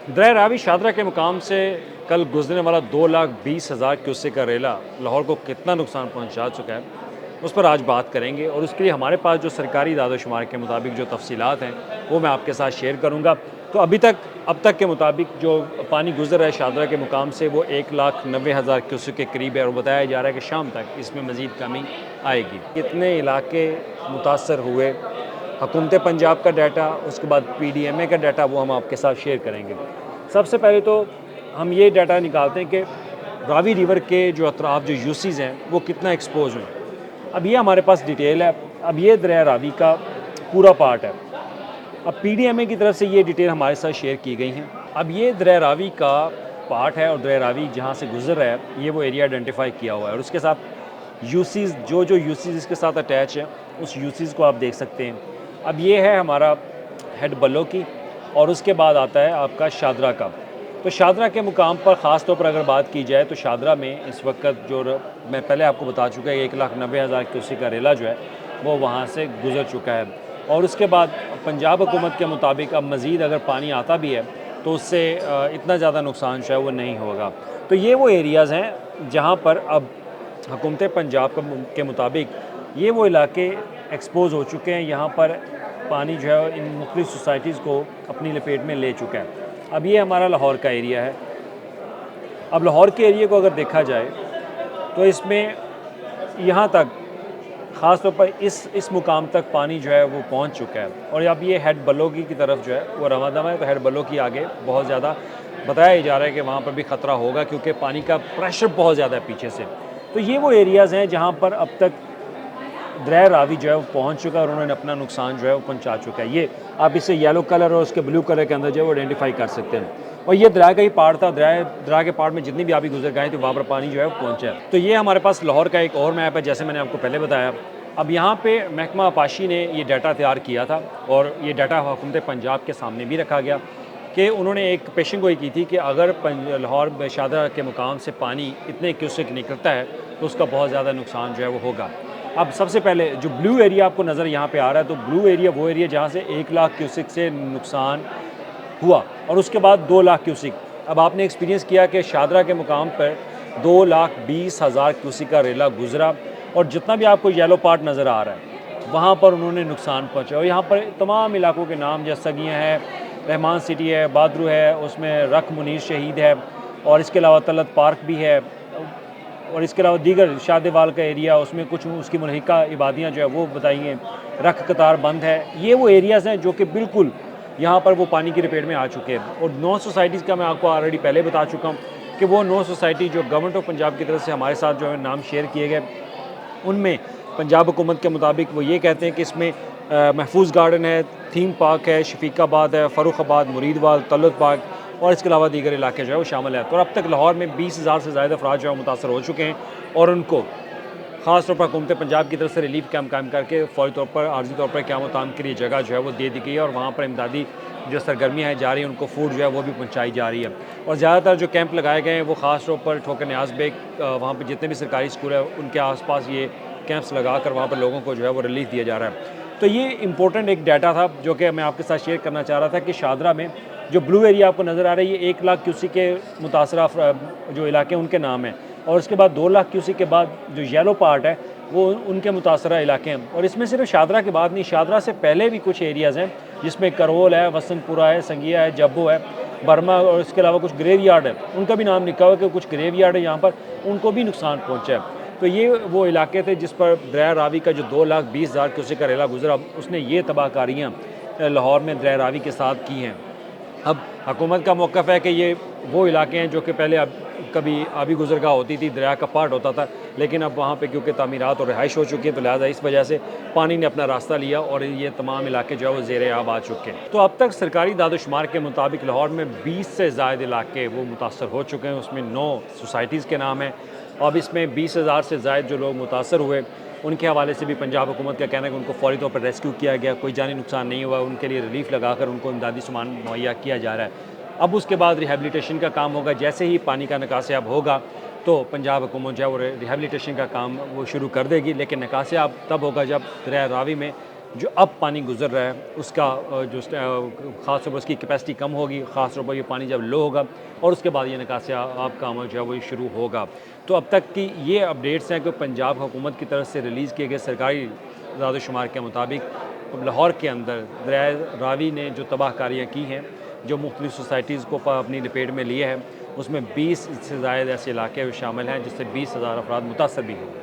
दरिया रावी शादरा के मुकाम से कल गुजरने वाला 2,20,000 क्यूसेक का रेला लाहौर को कितना नुकसान पहुंचा चुका है, उस पर आज बात करेंगे। और उसके लिए हमारे पास जो सरकारी दादोशुमार के मुताबिक जो तफसीलात हैं वो मैं आपके साथ शेयर करूंगा। तो अब तक के मुताबिक जो पानी गुजर रहा है शादरा के मुकाम से वो 1,90,000 क्यूसेक के करीब है, और बताया जा रहा है कि शाम तक इसमें मज़ीद कमी आएगी। कितने इलाके मुतासर हुए, हुकूमत पंजाब का डाटा, उसके बाद PDMA का डाटा, वो हम आपके साथ शेयर करेंगे। सबसे पहले तो हम ये डाटा निकालते हैं कि रावी रिवर के जो अतराफ जो यूसीज़ हैं वो कितना एक्सपोज हुए। अब ये हमारे पास डिटेल है। अब ये दरिया रावी का पूरा पार्ट है। अब PDMA की तरफ से ये डिटेल हमारे साथ शेयर की गई हैं। अब ये दरिया रावी का पार्ट है और दरिया रावी जहाँ से गुजर रहा है ये वो एरिया आइडेंटिफाई किया हुआ है, और उसके साथ यूसीज़ जो यूसीज़ इसके साथ अटैच हैं उस यूसीज़ को आप देख सकते हैं। अब ये है हमारा हेड बल्लो की, और उसके बाद आता है आपका शादरा का। तो शादरा के मुकाम पर ख़ास तौर पर अगर बात की जाए तो शादरा में इस वक्त जो मैं पहले आपको बता चुका है 1,90,000 क्यूसेक का रेला जो है वो वहाँ से गुज़र चुका है। और उसके बाद पंजाब हुकूमत के मुताबिक अब मज़ीद अगर पानी आता भी है तो उससे इतना ज़्यादा नुकसान जो है वो नहीं होगा। तो ये वो एरियाज़ हैं जहाँ पर अब हुकूमत पंजाब के मुताबिक ये वो इलाके एक्सपोज हो चुके हैं, यहाँ पर पानी जो है इन मुख्तलिफ़ सोसाइटीज़ को अपनी लपेट में ले चुका है। अब ये हमारा लाहौर का एरिया है। अब लाहौर के एरिया को अगर देखा जाए तो इसमें यहाँ तक ख़ास तौर पर इस मुकाम तक पानी जो है वो पहुँच चुका है, और अब ये हेड बलोगी की तरफ जो है वो रवादमा है। तो हेड बलो की आगे बहुत ज़्यादा बताया जा रहा है कि वहाँ पर भी ख़तरा होगा क्योंकि पानी का प्रेशर बहुत ज़्यादा है पीछे से। तो ये वो एरियाज़ हैं जहाँ पर अब तक दरिया रावी जो है वो पहुँच चुका है और उन्होंने अपना नुकसान जो है वो पहुँचा चुका है। ये आप इसे येलो कलर और उसके ब्लू कलर के अंदर जो है वो आइडेंटिफाई कर सकते हैं। और ये दरिया का ही पार्ट था। दरिया के पार्ट में जितनी भी आबी गुजर गए थे वहाँ पर पानी जो है वो पहुँचा है। तो ये हमारे पास लाहौर का एक और मैप है, जैसे मैंने आपको पहले बताया। अब यहाँ पे महकमा आपाशी ने ये डाटा तैयार किया था और ये डाटा हुकूमत पंजाब के सामने भी रखा गया कि उन्होंने एक पेशन गोई की थी कि अगर लाहौर शादरा के मुकाम से पानी इतने क्यूसेक निकलता है तो उसका बहुत ज़्यादा नुकसान जो है वो होगा। अब सबसे पहले जो ब्लू एरिया आपको नज़र यहाँ पे आ रहा है, तो ब्लू एरिया वो एरिया जहाँ से 1,00,000 क्यूसेक से नुकसान हुआ, और उसके बाद 2,00,000 क्यूसेक। अब आपने एक्सपीरियंस किया कि शादरा के मुकाम पर 2,20,000 क्यूसेक का रेला गुजरा, और जितना भी आपको येलो पार्ट नज़र आ रहा है वहाँ पर उन्होंने नुकसान पहुँचा। और यहाँ पर तमाम इलाकों के नाम जैसे सगियाँ हैं, रहमान सिटी है, बादरू है, उसमें रख मुनीर शहीद है, और इसके अलावा तलत पार्क भी है, और इसके अलावा दीगर शादेवाल का एरिया, उसमें कुछ उसकी मुल्हिका इबादियाँ जो है वो बताइए, रख कतार बंद है। ये वो एरियाज़ हैं जो कि बिल्कुल यहाँ पर वो पानी की लपेट में आ चुके हैं। और 9 सोसाइटीज़ का मैं आपको ऑलरेडी पहले बता चुका हूँ कि वो 9 सोसाइटी जो गवर्नमेंट ऑफ पंजाब की तरफ से हमारे साथ जो है नाम शेयर किए गए, उनमें पंजाब हुकूमत के मुताबिक वो ये कहते हैं कि इसमें महफूज गार्डन है, थीम पार्क है, शफीकाबाद है, फ़र्रुखाबाद, मुरीदवाल, तलत पार्क, और इसके अलावा दीगर इलाके जो है वो शामिल है। तो अब तक लाहौर में 20,000 से ज़्यादा अफराद जो है मुतासर हो चुके हैं, और उनको ख़ास तौर पर हुकूमत पंजाब की तरफ से रिलीफ कैंप कायम करके फ़ौरी तौर पर आर्जी तौर पर क़याम ताम के लिए जगह जो है वो दे दी गई है, और वहाँ पर इमदादी जो सरगर्मियाँ हैं जारी हैं, उनको फूड जो है वो भी पहुँचाई जा रही है। और ज़्यादातर जो कैंप लगाए गए हैं वो ख़ास तौर पर ठोकर न्याज बेग, वहाँ पर जितने भी सरकारी स्कूल है उनके आस पास ये कैंप्स लगा कर वहाँ पर लोगों को जो है वो रिलीफ दिया जा रहा है। तो ये इंपॉर्टेंट एक डाटा था जो कि मैं आपके साथ शेयर करना चाह रहा था कि शादरा में जो ब्लू एरिया आपको नज़र आ रहा है ये 1,00,000 क्यूसेक के मुतासरा जो इलाके उनके नाम हैं, और उसके बाद 2,00,000 क्यूसेक के बाद जो येलो पार्ट है वो उनके मुतासरा इलाके हैं। और इसमें सिर्फ शादरा के बाद नहीं, शादरा से पहले भी कुछ एरियाज़ हैं जिसमें करवोल है, वसंतपुरा है, संगिया है, जब्बो है, बर्मा, और इसके अलावा कुछ ग्रेव यार्ड है, उनका भी नाम लिखा हुआ है कि कुछ ग्रेव यार्ड है यहाँ पर, उनको भी नुकसान पहुँचा है। तो ये वो इलाके थे जिस पर दरिया रावी का जो 2,20,000 क्यूसेक का रेला गुजरा, उसने ये तबाहकारियाँ लाहौर में दरिया रावी के साथ की हैं। अब हुकूमत का मौक़िफ़ है कि ये वो इलाके हैं जो कि पहले अब कभी आबी गुजरगाह होती थी, दरिया का पार्ट होता था, लेकिन अब वहाँ पे क्योंकि तामीरात और रिहाइश हो चुकी है तो लिहाजा इस वजह से पानी ने अपना रास्ता लिया और ये तमाम इलाके जो है वो ज़ेर आब आ चुके हैं। तो अब तक सरकारी दादोशुमार के मुताबिक लाहौर में 20 से ज़ायद इलाके वो मुतासर हो चुके हैं, उसमें 9 सोसाइटीज़ के नाम हैं। अब इसमें 20,000 से ज़ायद जो लोग मुतासर हुए उनके हवाले से भी पंजाब हुकूमत का कहना है कि उनको फ़ौरी तौर पर रेस्क्यू किया गया, कोई जानी नुकसान नहीं हुआ, उनके लिए रिलीफ लगाकर उनको इमदादी सामान मुहैया किया जा रहा है। अब उसके बाद रिहेबिलिटेशन का काम होगा। जैसे ही पानी का निकासियाब होगा तो पंजाब हुकूमत जो है वो रिहेबिलिटेशन का काम वो शुरू कर देगी, लेकिन निकासियाब तब होगा जब दरिया रावी में जो अब पानी गुजर रहा है उसका ख़ास तौर पर उसकी कैपेसिटी कम होगी, ख़ास तौर पर ये पानी जब लो होगा और उसके बाद ये निकासी आब का अमल जो है वो शुरू होगा। तो अब तक की ये अपडेट्स हैं कि पंजाब हुकूमत की तरफ से रिलीज़ किए गए सरकारी इदाद-ओ-शुमार के मुताबिक लाहौर के अंदर दरियाए रावी ने जो तबाहकारियाँ की हैं, जो मुख्तलिफ़ सोसाइटीज़ को अपनी लपेट में लिए है, उसमें 20 से ज़ायद ऐसे इलाके शामिल हैं जिससे 20,000 अफराद मुतासर भी हुए।